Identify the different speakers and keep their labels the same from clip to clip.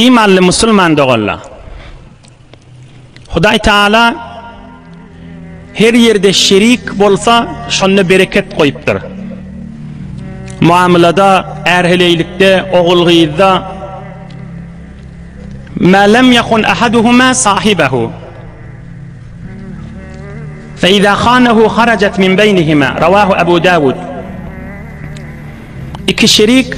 Speaker 1: İmanlı Müslüman doğalla. Huday Taala her yerde şerik bolsa şonda bereket koyuptur. Muamelada, erheleylikte, oğulgıyda ma lem yakun ahaduhuma sahibehu فإذا خانه خرجت من بينهما رواه أبو داود. İki şerik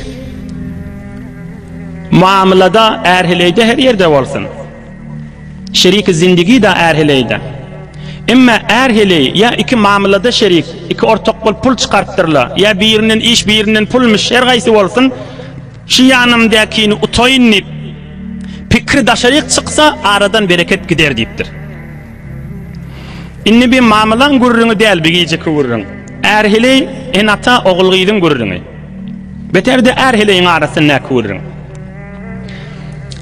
Speaker 1: muamelada erheleyde her yerde olsun. Şerik zindigi da erheleyde. Ama erheley ya iki muamelada şerik, iki ortak bol pul çıkarttırla, ya birinin iş birinin pulmuş her gaysi olsun. Şu yanımdakini utoyinip fikri daşarik çıksa aradan bereket gider deyiptir. İnni bir muamelan gurrunu değil bir giyecek gurrun. Erheley enata oğulgıydın gurrunu. Beter de erheleyin arasında gurrun.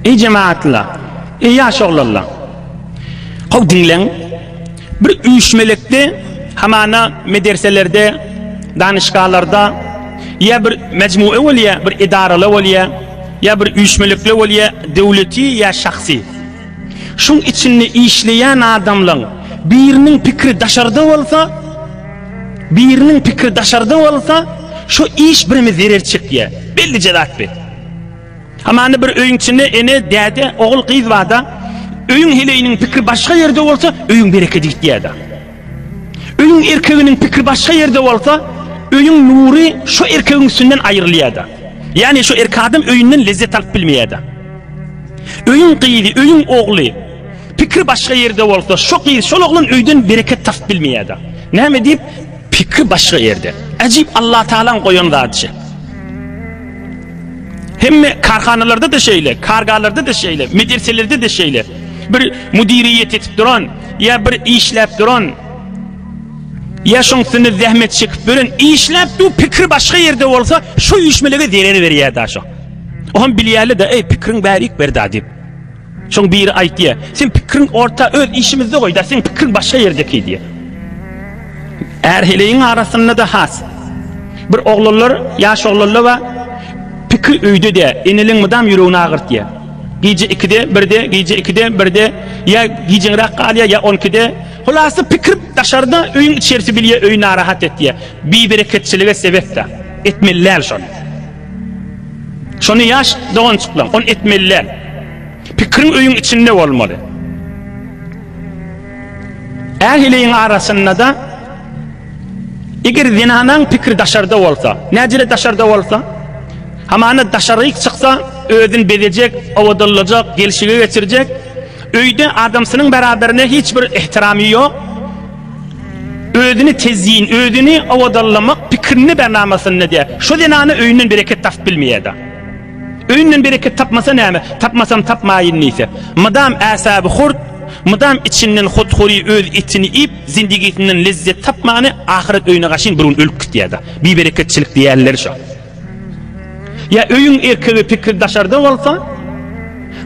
Speaker 1: Ey cemaatla, ey yaş oğlallah. Hav dinlen, bir uyuşmelekte, hamana medreselerde, danışgalarda, ya bir mecmuu olya, bir idaralı olya, ya bir uyuşmelekli olya, devleti ya şahsi. Şun içinde işleyen adamların birinin fikri daşarda olsa, şu iş birimiz verir çıkıya, belli cedat be. Hamana bir öyün içinde ene dede oğul kız vada, öyün heleyinin fikri başka yerde olsa, öyün bereket gidiyor da. Öyün erkeğinin fikri başka yerde olsa, öyün nuri şu erkeğin üstünden ayrılıyor da. Yani şu erkek adam öyünden lezzet alıp bilmiyor da. Öyün kıydı, öyün oğlu fikri başka yerde olsa, şu kıydı, şu oğlun öyden bereket taf bilmiyor da. Ne mi deyip? Fikri başka yerde. Acip Allah Teala'nın koyun zatışı. Hem karhanalarda da şeyle, kargalarda da şeyle, medreselerde de şeyle. Bir müdiriyet etip duran, ya bir işlep duran, ya şongsunu zahmet çıkıp duran, işlep du fikri başka yerde olsa, şu işmelere zereri veriyor da şu. O hem biliyerli de, fikrin berik verdi adip. Şong biri ait diye, sen fikrin orta öz işimizde koy da, sen fikrin başka yerdeki diye. Erheleyin arasında da has. Bir oğullar, yaş oğullar ve fikri öydü de, enilin mıdam yüreğine ağırt diye. Gece 2'de, 1'de, gece 2'de, 1'de, ya gecen rakkaliye ya 12'de. Hulası fikir dışarıda öyün içerisi biliye öyün rahat et diye. Bir bereketçiliğe sebep de. Etmeliler şunu. Şunu yaş doğan çıklan, onu etmeliler. Fikrin öyün içinde olmalı. Erheleyin arasında da eğer zinanın fikri dışarıda olsa, necile dışarıda olsa, hamana dışarıyık çıksa, ödün bedecek, avadılacak, gelişiğe geçirecek, öyde adamsının beraberine hiçbir ihtiramı yok, ödünü tezyin, ödünü avadallamak, fikrini bernamasını diye, şu zinanı öyünün bereket taf bilmeye de. Öyünün bereket tapmasa ne mi? Tapmasam tapmayın neyse. Madam asabı hurt, madam içinden hudhuri öz içini ip, zindigitinden lezzet tapmanı, ahiret öyüne kaşın burun ölk diye de. Bir bereketçilik diğerleri şu. Ya öyün erkeği fikir dışarıda olsa,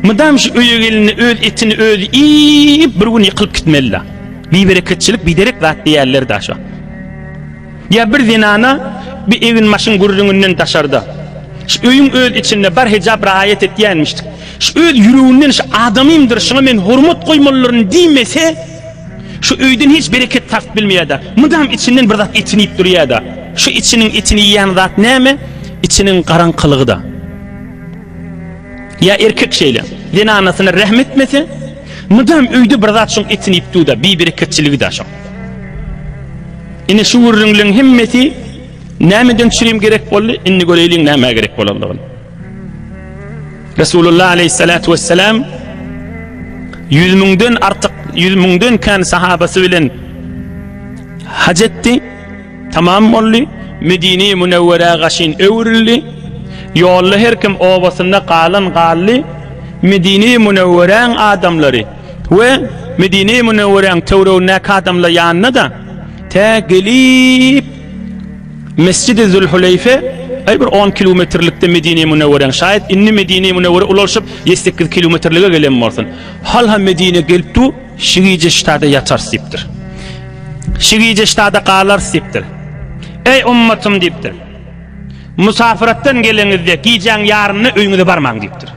Speaker 1: madam şu öyü gelini öz etini öz ip bir gün yıkılıp gitmeli. Bir bereketçilik bir derek zat diğerleri de şu. Ya bir zinana bir evin maşın gururundan dışarıda. Şu öyün öz içinde bir hicab raayet ettiyenmiştik. Şu öz yüreğinden şu adamımdır, şuna men hurmat koymalarını demese, şu öyden hiç bereket taf bilmeye de. Madam içinden bir zat etini ip duruyor da. Şu içinin etini yiyen zat ne mi? İçinin karanlığı da. Ya erkek şeyle, yine anasına rahmetmese, madem öyde bir zat şun etini iptu da, bir bereketçiliği da şun. Yine şu vurrunluğun himmeti, nemeden çürüyüm gerek bollu, inni göreyliğin neme gerek bollu. Resulullah aleyhissalatu vesselam, 100.000'den artık, 100.000'den kan sahabası bilen hac etti, tamam oldu. Medine-i Münevvere gaşin övrülü, yollu her kim ovasında qalan Medine-i Münevvere'nin adamları ve Medine-i Münevvere'nin tevrevnek adamla yanına da ta gelip Mescid-i Zülhuleyfe ay bir 10 kilometrlikte Medine-i Münevvere'nin şayet inni Medine-i Münevvere ulaşıp 8 kilometrlige gelen olsun. Halha Medine gelip tu şigice ştada yatar siptir. Şigice ştada qalar siptir. Ey ummatim deyiptir. Musafirattan gelenizde giyeceğin yarını öyünüze barmağın deyiptir.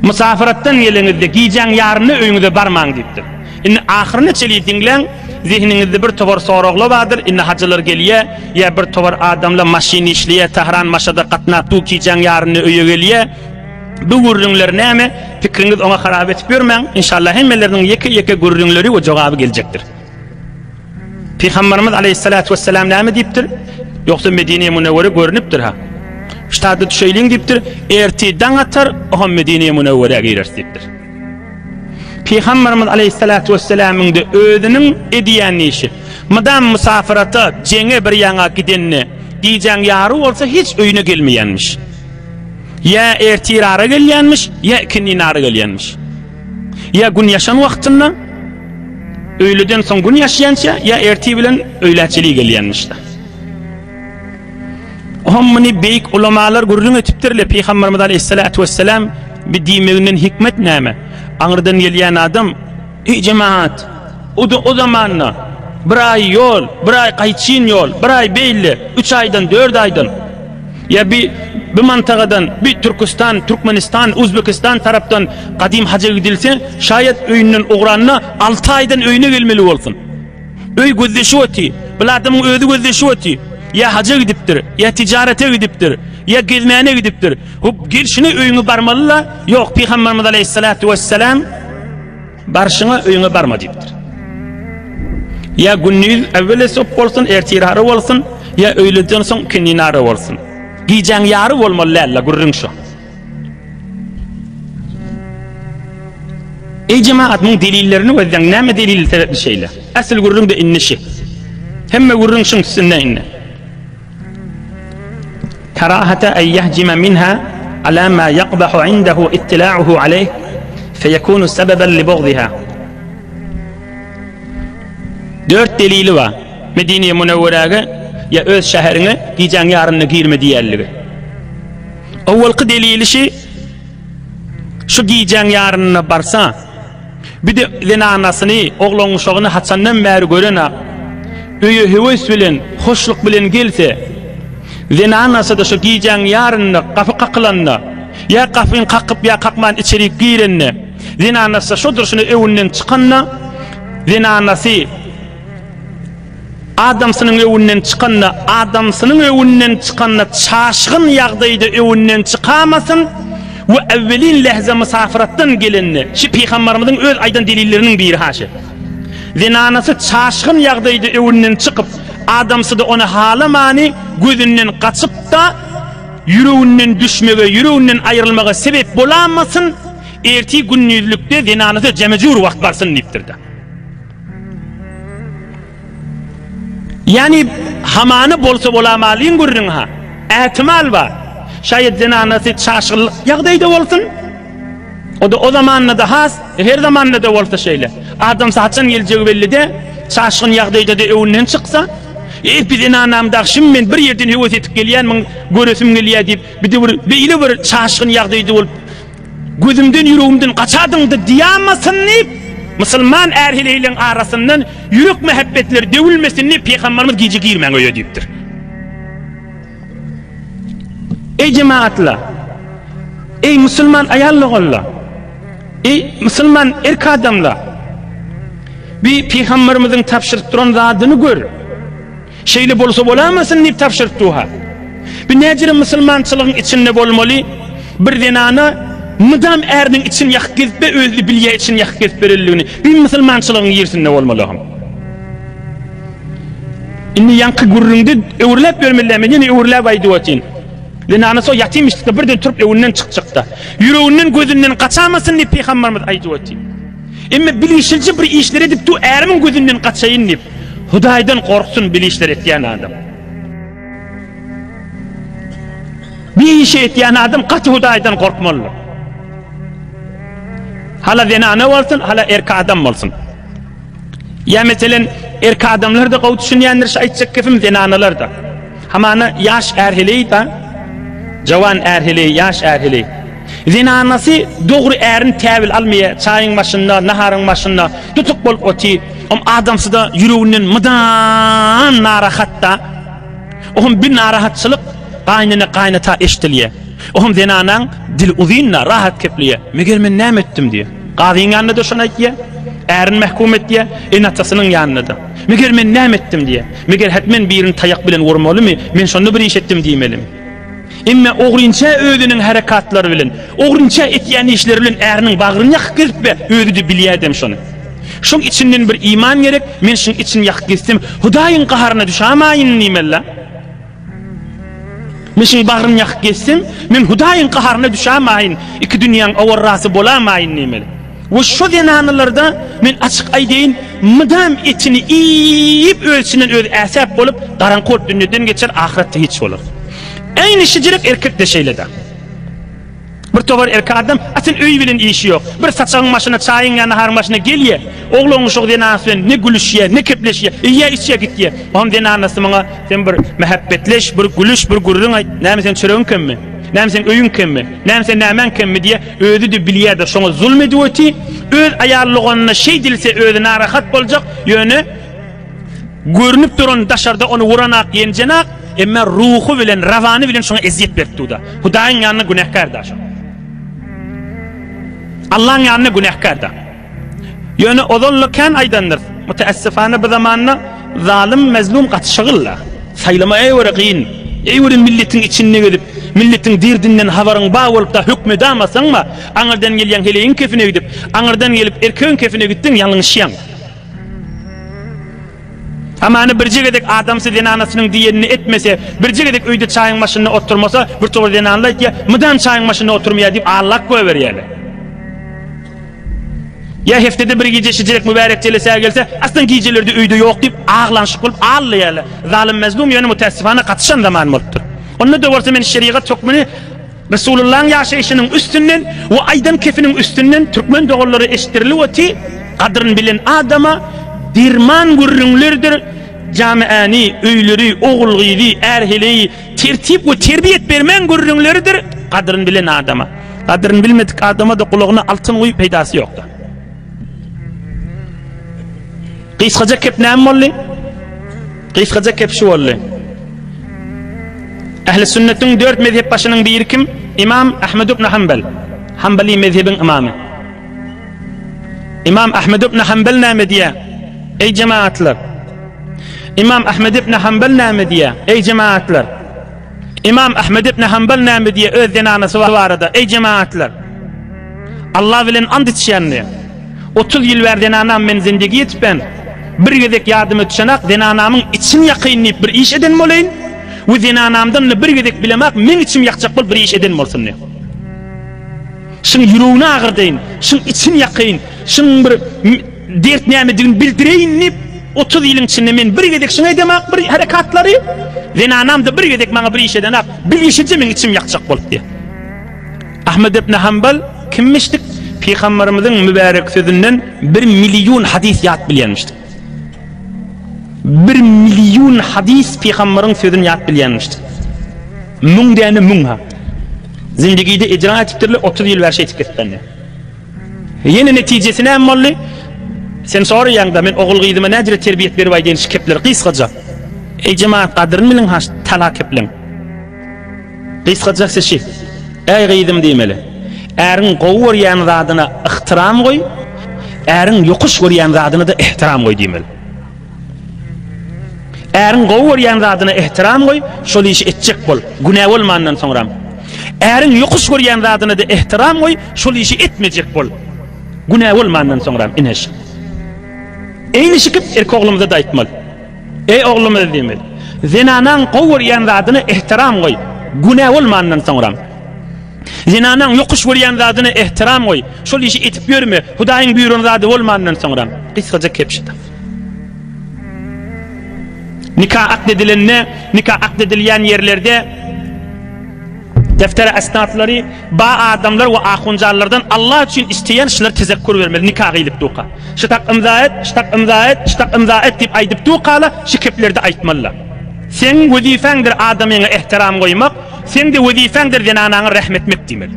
Speaker 1: Musafiratdan gelingizde giyeceğin yarını öýüňize barmaň diýipdir. Indi ahyryny çeli dinleň, zihninizde bir tobar soraglar bardyr. Indi hajylar gelýär, ýa bir tobar adamlar maşyny işleýär, Tahran maşada gatnap giyeceğin yarını öýe gelýär. Bu gurrunlar näme? Pikiriňiz oňa harap etip bermäň. İnşallah hemmeleriniň ýeke-ýeke gurrunlary we jogaby geljekdir. Peygamberimiz aleyhissalatu vesselam näme diýipdir? Ýoksa Medine-i Munawwara görünipdir ha. Ştada düşeýliň diýipdir, erteden atar, o Medine-i Munawwara girer diýipdir. Peygamberimiz aleyhissalatu vesselamyň da özüniň edýän işi. Madam musafirata jeňe bir ýaňa gidenni diýjäň ýary bolsa hiç öýüne gelmeýänmiş. Ya ertirara gelýänmiş, ya ikininara gelýänmiş. Ya gün ýaşan wagtynda öýleden soň gün ýaşaýança, ya erti bilen öýläçilik gelýänmiş. Hammany beýik ulamalar gurrun etipdirler. Peygamberimiz aleyhissalatu vesselam bir diýmeginiň hikmet näme? Aňyrdan gelýän adam, "Ey jemaat, o zamanna bir ay yol, bir ay gaýçyn yol, bir ay beýle, 3 aýdan 4 aýdan ya bir mantagadan, bir Türkistan, Türkmenistan, Uzbekistan tarapdan gadim haja gidilse, şayet öýünden ugranyna 6 aýdan öýüne gelmeli bolsun. Öý gözleşiweti, buladymyň özü gözleşiweti. Ya haja gidipdir, ya tijarete gidipdir, ya gezmäne gidipdir. Hop gelşine öýüňe barmalylar. Ýok, Peygamberimiz aleyhissalatu vesselam barşyňa öýüňe barma diýipdir. Ya günnüz evvele sop bolsun, ertirara bolsun, ya öýleden soň kininara bolsun. Giyeceğin yarı bolmaly alla gurrun şu. Ey cemaat, mun delillerini wezden näme delil sebepli şeyler. Asıl gurrun da innişi. Hemme gurrun şun sünne inne. Karahata en yahcima minha ala ma yaqbahu indahu ittila'uhu alayh feyekunu sebeben li bughdiha. 4 delili var. Medine-i Munawwaraga ya öz şäherine giyeceğin yarını giyirme diýerligi. Awalky delili şu giyeceğin yarını barsa, bir de zenanasyny, oglanyň şogyny haçandan bäri görena, öýe hewes bilen, hoşluk bilen gelse, zenanasy da şu giyeceğin yarını gapy kaklanna, ya gapyny kakyp ya kakman içeri girenni, zenanasy şodur şunu öwünden çykanna, zenanasy adamsynyň öwünden çykanna, adamsynyň öwünden çykanna çaşgyn ýagdaýda öwünden çykamasyn we evvelin lehze musafiratdan gelenni. Şu Peygamberimiziň öz aýdan delilleriniň biri haşy. Zinanasy çaşgyn ýagdaýda öwünden çykyp, adamsy da onu halamany gözünden gaçyp da ýüreginden düşmege, ýüreginden aýrylmaga sebep bolamasyn, erti günnüzlükde zinanasy jemejur wagt barsyn diýipdir da. Yani hamany bolsa bolamalyň gurrun ha. Ähtimal bar. Şayet zinanasy çaşgynlyk ýagdaýda bolsun. O da o zamanna da has, her zamanna da bolsa şeýle. Adam saçan geljegi belli de, çaşgyn ýagdaýda da öwünden çyksa, bir zinanamda şim men bir ýerden hewes etip gelýän, göresim gelýär diýip, bir bir çaşgyn ýagdaýda bolup, gözümden ýüregimden gaçadyň da diýamasyň diýip, Müslüman erhiliyle arasından yürek muhabbetleri dövülmesini Peygamberimiz giyecek girmen öyle deyiptir. Ey cemaatla, ey Müslüman ayallıqla, ey Müslüman erk adamla, bir Peygamberimizin tapşırıp duran zadını gör. Şeyle bolsa bolamasın deyip tapşırıp duha. Bir necire Müslümançılığın içinde bolmalı, bir zinana mıdam erinin için yak gezip ve özlü bilye için yak gezip verildiğini bir Müslümançılığın yersinde olmalıyım. İnni yankı gurrunda öwürläp bermeliler, yine öwürläp aýdyp Lenanası o yatim işte birden turup evinden çıkacakta. Yüreğinden gözünden kaçamasın diye Peygamberimiz aýdyp. Emme bilişilçi bir işler edip tu erimin gözünden kaçayın deyip Hudaydan korksun bilişler etýän adam. Bir iş etýän adam katı Hudaydan korkmalı. Hala zenana bolsun, hala erkek adam bolsun. Ya meselen erkek adamlar da gaw düşünýändir, aýtjak kefim zenanalar da. Hamana yaş erhiley da, jawan erhiley, yaş erhiley. Zinanası doğru erin täbil almaya, çayın başında, naharın başında tutup bolup oti. Adamsı da yüreğinden mıdan narahatda, bir narahatçılık kaynına kaynata eştilye. Ohum zenanan dil uzynna rahat kepliye. Meger men näme etdim diye. Gazyň ýanyna da şonu aýtdy. Ärin mahkum etdi, enaçasynyň ýanyna da. Meger men näme etdim diye. Meger hetmen birini tayak bilen vurmalymy? Men şonu bir iş etdim diýmelim. Imme oğrunça özünün harekatlary bilen, oğrunça etýän işleri bilen äriniň bagryny ýak giripbe, özüdi bilýädem şonu. Şoň içinden bir iman gerek, men şoň için ýak girsem, Hudaýyň gaharyna düşämäýin niýmella. Men şoň bagryny ýak girsem, men Hudaýyň gaharyna düşämäýin, iki dünýäň awarrasy bolamäýin niýmeli. Ve şu denanlarda men açık aýdyn, mydam etini iyip ölçünen öz äsap bolup, garanqot dünýeden geçer, ahiretde hiç bolar. Aynı şijirik erkek de şeyledi. Bir tovar erkek adam atın öy bilen işi yok. Bir saçağın başına, çayın yanına, harın başına gelye. Oğlunun şoq denasıyla ne gülüşye, ne kepleşye, iya içye gitye. Onun denanası bana sen bir mehabbetleş, bir gülüş, bir gururun ay. Näme sen çöröğün kemme? Näme sen öyün kemme? Näme sen nämen kemme diye özü de bilýärdi. Şoňa zulmedýärdi. Öz aýallygyna şey dilse özü narahat boljak. Ýöne görünüp duran daşarda onu vuranak, yenjenak. Emme ruhu bilen, ravany bilen şoňa eziyet berdi da. Hudaýyň ýanyna günahkar da. Allah'ın ýanyna günahkar da. Ýöne odonlykan aýdandyr. Mutaessifana bu zamanna zalim, mezlum gatşygylla. Saýlama eýwere gyn. Eýwere milletiň içinde gidip, milletiň dirdinden habaryň ba bolup da hükmedamasaňma, aňyrdan gelýän heleýin kefine gidip, aňyrdan gelip erkeğin kefine gitdiň, ýalňyşýan. Amany birjegedek adamsy denanasynyň diýenini etmese, birjegedek öýde çaýyň başynda oturmasa, bir tower denanly aýtdy, "Mydam çaýyň başynda oturmaýar" diýip Allah goýberýärler. Ya heftede bir gece şijirik mübarek jelese gelse, aslan gejelerde öýde ýok diýip ağlanşyk bolup ağlaýarlar. Zalim mezlum ýöne mutaessifana gatşan zaman bolupdyr. Onda da bolsa men şeriat hukmyny Resulullah'ın ýaşaýyşynyň üstünden we aýdan kefiniň üstünden türkmen dogalary eşitirilýärdi. Gadryny bilen adama dirman gurrunlerdir, camiani, öýleri, oğulgydy, erheleyi, tertip we terbiyet bermen gurrunlerdir, gadryny bilen adama. Gadryny bilmedik adama da kulagyna altyn goýup peýdasy ýokdur. Qysgaja kep näme boldy? Qysgaja kep şu boldy. Ähli sünnetin 4 mezhep başynyň biri kim? İmam Ahmed ibn Hanbal. Hanbali mezhebin imamy. İmam Ahmed ibn Hanbal näme diýär? Ey cemaatler. İmam Ahmed ibn Hanbal näme diýär? Ey cemaatler. İmam Ahmed ibn Hanbal näme diýär? Öz denanasy barada. Ey cemaatler. Allah bilen and içýänler. 30 ýyl berden anam men zindigi etipben. Bir gezek ýardyma düşenak denanamyň için ýakynlyp bir iş eden bolayyn. We denanamdan bir gezek bilemek men içim ýakjak bol bir iş eden bolsun. Şuň ýüregine agyrdaýyn, şuň için ýakyn, şuň bir dert nämedigini bildireýin. 30 ýylyň içinde men bir gezek şuňa demek bir harekatlary denanamda bir gezek maňa bir iş edenak bir işe men içim ýakjak bolup diýär. Ahmed ibn Hanbal kimmişdik? Peygamberimizin mübarek sözünden 1 milyon hadis ýat bilýänmişdi. 1 milyon hadis Peygamberin sözüni ýat bilýänmişdi. Müň däne müň ha. Zindagide icra etipdirli 30 ýyl berşe etip ketdi. Ýene netijesi näme boldy? Sen soraýanda men oğulgydyma näjire terbiyet berip aýdyn şikepler qysgaja. Ey cemaat gadryny bilen haş talak keplen. Qysgaja şeşi. Ey gyýdym diýmeli. Äriň gowy görýän zadyna ihtiram goý, äriň ýokuş görýän zadyna da ihtiram goý diýmeli. Äriň gowy görýän zadyna ihtiram goý, şol işi etjek bol, günä bolmandan soňra. Äriň ýokuş görýän zadyna da ihtiram goý, şol işi etmejek bol, günä bolmandan soňra ineş. Eýni şikip erkogulymyza da aýtmaly. Ey oglumyz diýmeli. Zinanaň gowy görýän zadyna ihtiram goý, günä bolmandan soňra. Zinanaň ýokuş görýän zadyna ihtiram goý. Şol işi etip ýörme, Hudaýyň buyrugyny zady bolmandan soňra. Qysgaja kepşidi. Nikah akdedilenne, nikah akdedilýän ýerlerde deftere esnatlary ba adamlar we ahunjallardan Allah üçin isteýän işler tezekkür bermeli, nikah gylip duqa. Şitak imza et, şitak imza et, şitak imza et diýip aýdyp duqala, şikeplerde aýtmalylar. Sen wezifeňdir adamyňa ihtiram goýmak, sen de wezifeňdir denanaňa rahmet etmek diýmeli.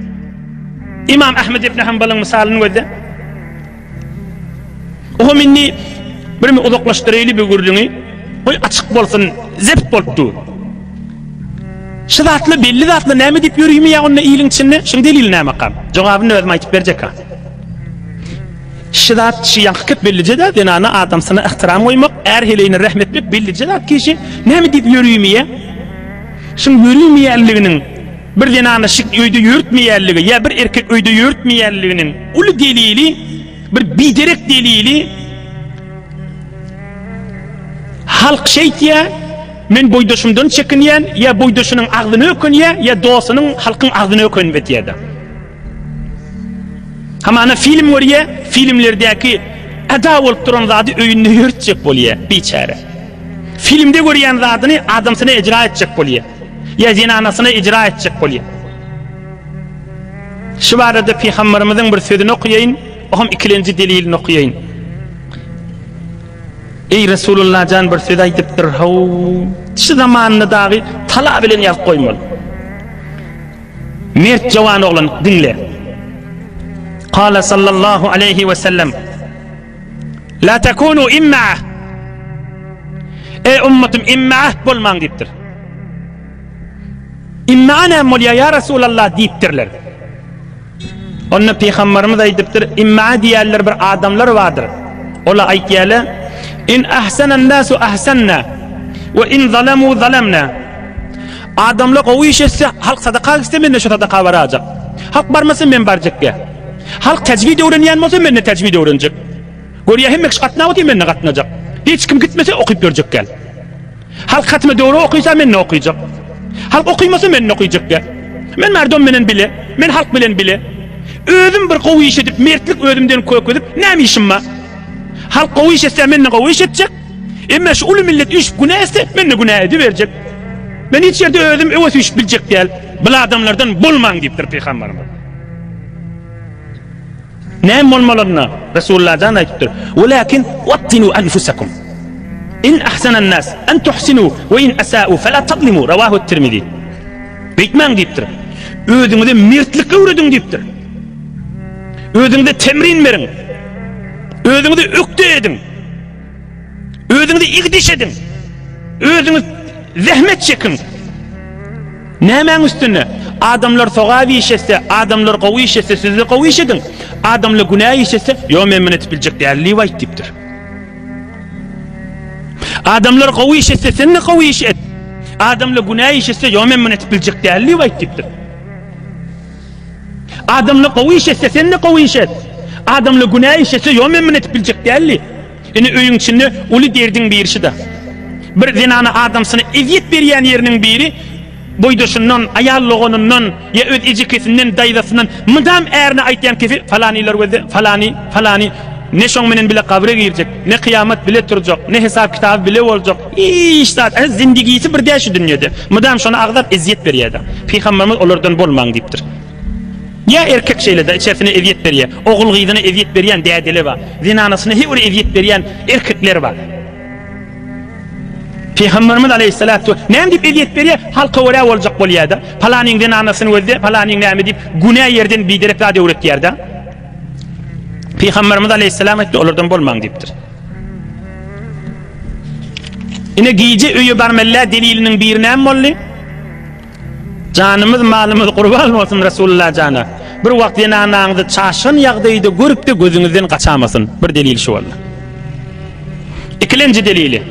Speaker 1: İmam Ahmed ibn Hanbal'ın misalyny gözle. O minni bir mi uzaklaşdyrýly bir gurluňy, oy açyk bolsun, zept bolupdy. Şu zatlı belli zatlı näme dip yürüyme ya onun iyiliğin içinde? Şun delil näme qam? Jogabını özüm aytıp berjek ha. Şu zat şu yankıp bellice de dinana adam sana ihtiram koymak, er heleyine rahmetlik bellice zat kişi näme dip yürüyme ya? Şun yürüymeyerliginin bir dinana şık öýde yürütmeýärligi ya bir erkek öýde yürütmeýärliginin ulu delili, bir biderek delili halk şeytya men boydaşımdan çekinýän ya boydaşynyň agdyny ökünýär ya dosynyň halkyň agdyny ökünýär. Hamana film görýär, filmlerdäki ada bolup duran zady öýünde yürütjek bolýar, biçare. Filmde görýän zadyny adamsyna icra etjek bolýar. Ya zinanasyna icra etjek bolýar. Şu barada Peygamberimizin bir sözüni okuýaýyn, oham ikilenji delilini okuýaýyn. Ey Resulullah can bir söz aytypdyr. Şu zamanny dagy talap bilen ýazyp goýmaly. Mert jawan oglan dinle. Qala sallallahu aleyhi ve sellem: La takunu imma. Ey ummetim imma bolmaň diýipdir. İmma ana molya ya Resulullah diýipdirler. Onu Peygamberimiz aytypdyr, imma diýerler bir adamlar vardır. Ola aýtýarlar: İn ahsanan nasu ahsanna ve in zalamu zalamna. Adamlar gowy iş etse halk sadaka istemende şu sadaka barajak. Halk barmasın men barjakka. Halk tecvid öwrenýän bolsa men de tecvid öwrenjek. Görýär hemme gatna oty men de gatnajak. Hiç kim gitmese okyp görjek gel. Halk hatma döwre okuysa men de okuyjak. Halk okuymasa men de okuyjak gel. Men merdom menen bile, men halk bilen bile. Özüm bir gowy iş edip mertlik özümden köküdip näme işim ma? Halk gowy iş etse men de gowy iş etjek. Emme şu ulu millet iş günah etse men de günah ediberjek. Men hiç yerde özüm öwes iş biljek gel. Bu adamlardan bolmaň diýipdir Peygamberimiz. Näme bolmalaryna Resulullah aýtdyr. Walakin wattinu anfusakum. In ahsanan nas an tuhsinu ve in asa'u fala tadlimu. Rawahu at-Tirmizi. Beýtmäň diýipdir. Özüňizde mertlik öwredin diýipdir. Özüňde temrin beriň. Özüňizde ökde edin. Özüňizde igdiş edin. Özüňiz zahmet çekin. Näme üstüne? Adamlar sogawy iş etse, adamlar gowy iş etse, siz de gowy iş edin. Adamlar günah iş etse, yo men etip biljek dälli wayt diýipdir. Adamlar gowy iş etse, sen de gowy iş et. Adamlar günah iş etse, yo men etip biljek dälli wayt diýipdir. Adamlar gowy iş etse, sen de gowy iş et. Adamlar günah iş etse, yo men etip biljek dälli. Ine öýüň içinde uly derdiň bir işi da. Bir zinany adamsyna eziýet berýän ýeriniň biri boydaşyndan, aýallygyndan, ya öz ejikesinden, daýdasyndan mydam ärini aýtýan kefi falanylar göze, falany ne şoň menen bile kabre girjek, ne kıyamet bile turjak, ne hesap kitabı bile boljak. İştat zindagisi bir däşi dünýede. Mydam şonu agdap eziýet berýär. Peygamberimiz olardan bolmaň diýipdir. Ya erkek şeylerde içerisine eziýet berýär, ogul gyzyna eziýet berýän dädeli bar. Zinanasyna hewre eziýet berýän erkekler bar. Peygamberimiz aleyhissalatu näme dip eziýet berýär? Halka wara boljak bolýarda. Falanyň zinanasyny gözde, falanyň näme dip günah ýerden biderek zady öwretýärda. Peygamberimiz aleyhissalam aýtdy, olardan bolmaň diýipdir. Ine giýje öýe barmalla deliliniň bir näme boldy? Canımız malımız kurban olsun Resulullah cana. Bir wagt ýanaňyňyzy çaşyn ýagdaýda görüp de gözüňizden gaçamasyn. Bir delil şu boldy. İkilenji delili.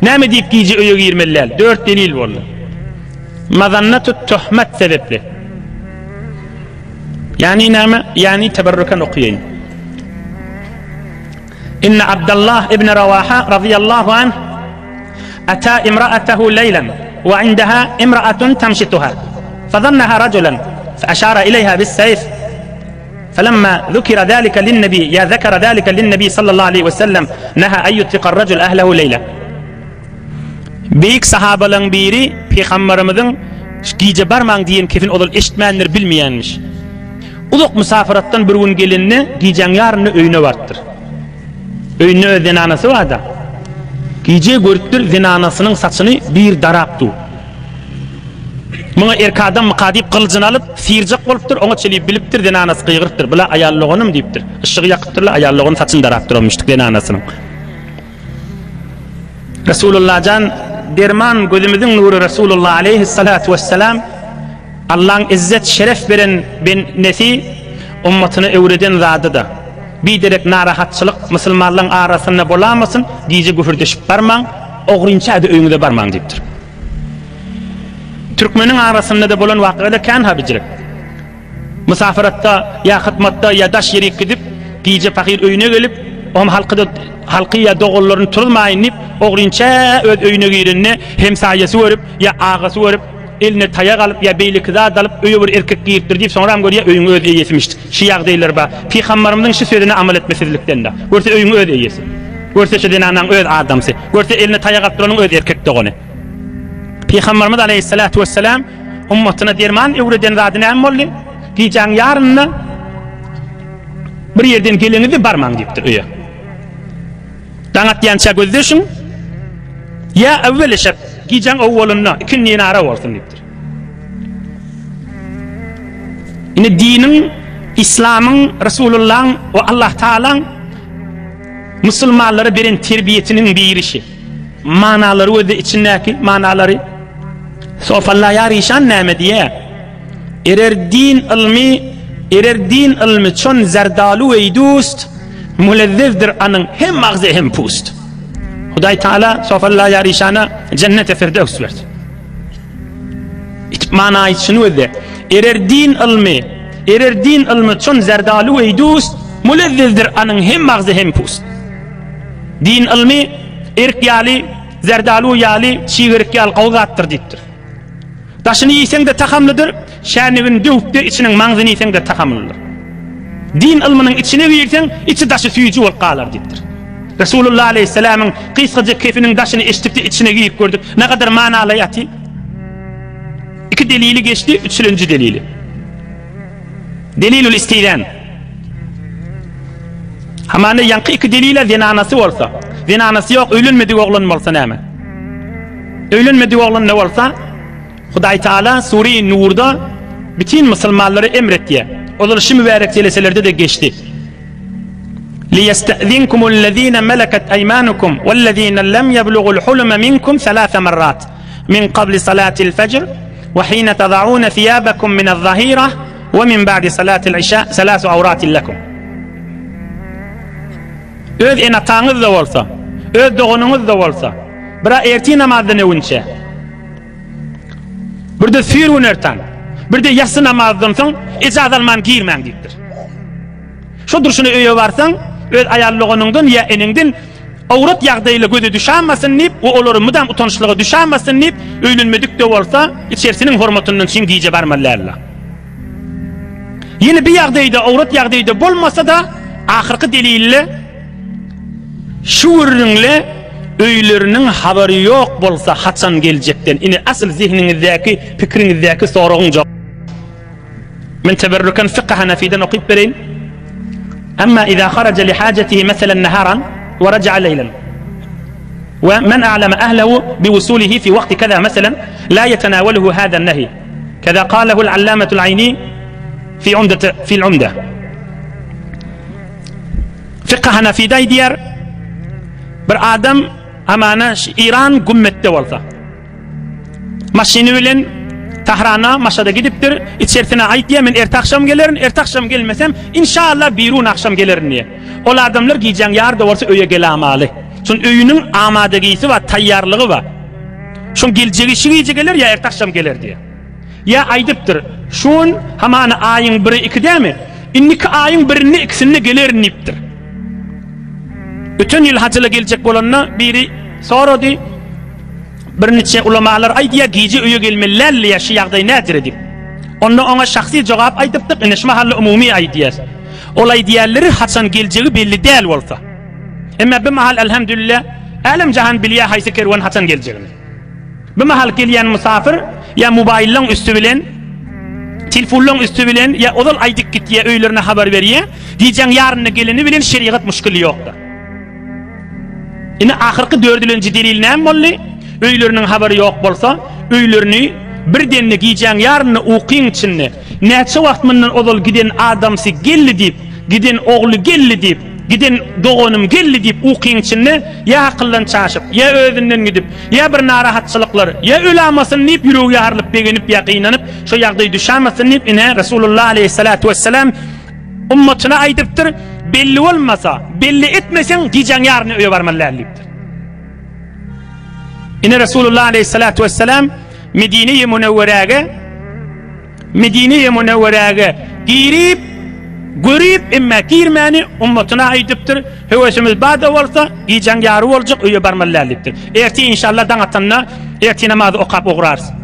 Speaker 1: Näme diýip giýje öýe girmeliler? 4 delil boldy. Mazannatut tuhmat sebepli. Yani näme? Yani teberrüken okuýaýyn. İnne Abdullah ibn Rawaha radiyallahu anh ata imra'atahu leylan ve indaha imra'atun tamshituha fadhannaha rajulan فأشار إليها بالسيف فلما ذكر ذلك للنبي ذكر ذلك للنبي صلى الله عليه وسلم نهى أن يطلق الرجل أهله ليلة. Büyük sahabaların biri Peygamberimizin giýje barmaň diýen kefin odal eşitmänler bilmeýänmiş. Uluk musafiratdan bir gün gelinni giýjen ýaryny öýüne bartdyr. Öýüne zinanasy barda. Giýje görüpdir zinanasynyň saçyny bir darapdy. Muňa erkek adam mukadip kılıcını alıp sıyırjak bolupdyr, oňa çelip bilipdir zinanasy kıýgyrtdyr. Bula aýallygynym diýipdir. Işygy ýakypdyrlar, aýallygyny saçyny darapdyrmyşdyk zinanasynyň. Resulullah can derman gözümüzün nuru Resulullah aleyhissalatu vesselam Allah'ın izzet şeref veren ben nesi ummatını övreden zadı da bir derek narahatçılık Müslümanların arasında bolamasın diye güfürdeşip barman oğrinça da öňüňde barman dipdir. Türkmenin arasında da bolan vakıada kan habicirek. Musafiratta ya hıtmatta ya daş yeri gidip diye fakir öýüne gelip halkı ya doğullarını turulmayınıp oğrinça öz öýüne girenine hem sayesi verip ya ağası verip eline tayak alıp ya beylikzat alıp öýe bir erkek giyipdir deyip sonra görýär öýüň öz eýesimişdi. Şu ýagdaýlar ba. Peygamberimden şu sözüne amal etmesizlikden de. Görse öýüň öz eýesi. Görse şu dinanyň öz adamsy. Görse eline tayak alıp duranyň öz erkek dogany. Peygamberimiz aleyhissalatu vesselam ummatyna derman öwreden zady näme boldy? Gijaň ýaryna bir yerden geleňizde barmaň diýipdir öýe. Daňat ýança gözleşiň ya awwel şart gijaň awwalyna ikinni nara bolsun diýipdir. Ine dinin, İslam'ın, Resulullah'ın ve Allah Teala'nın Müslümanlara beren terbiyetinin bir işi. Manaları öde içindeki manaları sofallah yarişan näme diye erer din ilmi çon zerdalu ve dost mulezzizdir anın hem mağzi hem pust. Huday Teala sofallah yarişana cennete firdevs verdi. Mana için öde erer din ilmi çon zerdalu ve dost mulezzizdir anın hem mağzi hem pust. Din ilmi erk yali zerdalu yali şiğirk yal qawgattır dipdir. Daşını yiysen de takamlıdır, şernivin dövüp içinin mağzını yiysen de takamlıdır. Din ilminin içine girsen, içi daşı süyücü ol qalar dipdir. Resulullah aleyhisselamın kıysaca keyfinin daşını eşitip de içine giyip gördük. Ne kadar manalı yatı? İki delili geçti, üçüncü delili. Delilül istidan. Hamane yankı iki delile zinanası olsa, zinanası yok, ölünmedik oğlun olsa näme? Ölünmedik oğlun ne olsa, Huday Teala Sure-i Nur'da bütün Müslümanları emretti. Oluruşu mübarek seleselerde de geçti. لِيَسْتَأْذِنْكُمُ الَّذ۪ينَ مَلَكَتْ اَيْمَانُكُمْ وَالَّذ۪ينَ لَمْ يَبْلُغُ الْحُلُمَ مِنْكُمْ ثَلَاثَ مَرَّاتٍ مِنْ قَبْلِ صَلَاةِ الْفَجْرِ وَحِينَ تَضَعُونَ ثِيَابَكُمْ مِنَ الظَّهِيرَةِ وَمِنْ بَعْدِ صَلَاةِ الْعِشَاءِ ثَلَاثُ عَوْرَاتٍ لَكُمْ. Öz enatağınız da olsa, öz doğununuz da olsa, bira erti namazdan öwünçe, bir de sür önerten, bir de yatsı namazdan soň icazat alman girmän diýipdir. Şodur şunu öýe barsaň, öz ayallygynyňdan ya eniňden awrat ýagdaýyla göze düşänmesin diýip, o olary mudam utançlyga düşänmesin diýip, öýlenmedik de bolsa, içerisiniň hormatyndan şin giýje barmalarla. Ýene bir ýagdaýda awrat ýagdaýda bolmasa da, ahyrky delille şu ürünle öýleriniň habary ýok bolsa haçan geljekden ine asl zihninizdäki pikrinizdäki soragyň jok. Men teberrukan fiqh hanafiden okuyup bereyin. Amma iza kharaja li hajatihi mesela naharan wa raja'a laylan wa man a'lama ahlihi bi wusulihi fi waqti kaza mesela la yatanawaluhu hadha an-nahy kaza qalahu al-allamah al-ayni fi al-umdah. Fiqh hanafida diýer bir adam amana İran gümmette bolsa maşini bilen Tahrana maşada gidipdir, içerisine ait diye men ertakşam gelerin, ertakşam gelmesem inşallah birun akşam gelerin diye. Ol adamlar giýjän ýarda bolsa öýe gelamaly. Şun öýüniň amadagisi we taýýarlygy bar. Şun geljegi şiýje geler ya ertakşam geler diye. Ya aýdypdyr, şun hamana aýyň 1-2 inniki aýyň 1-ni ikisini gelerin diýipdir. Bütün ýyl hajyla geljek bolanyna biri sorady. Bir neçe ulamalar aýdýar giýje öýe gelmelerle ýaşy ýagdaý nädir diýip. Onda ona şahsy jogap aýdypdyk, ine şu mahalle umumy aýdýar. Ol aýdýarlary haçan geljegi belli däl bolsa. Emma bu mahal elhamdülillah alam jahan bilýär haýsy kerwan haçan geljegini. Bu mahal gelýän musafir ya mobilyň üstü bilen, telefonyň üstü bilen ya odal aýdyk gitýär öýlerine habar berýär. Diýjäň ýaryna geleni bilen şeriat müşkili ýokdur. Ine ahyrky 4-nji delil näme boldy? Öýleriniň habary ýok bolsa, öýlerini birdenle giýjäň ýaryny ukyň içinde näçe wagt mundan odal giden adamsy geldi diýip, giden ogly geldi diýip, giden doğanım geldi deyip uqyň içinde ya akıllan çaşıp ya özünden gidip ya bir narahatçılıklar ya ölamasın deyip ýüregi ýarlyp begenip ýaqynanyp şo ýagdaý düşämesin deyip ine Resulullah aleyhissalatu vesselam ummatyna aýdypdyr, belli bolmasa, belli etmesen gijan ýaryny öýe barmalar diýipdir. Ine Resulullah aleyhissalatu vesselam Medine-i Munawwaraga girip görüp emma girmeni ummatyna aýdypdyr. Höwesimiz bada bolsa gijan ýary boljak öýe barmalar diýipdir. Erti inşallah daňatanna erti namazy okap ogurarys.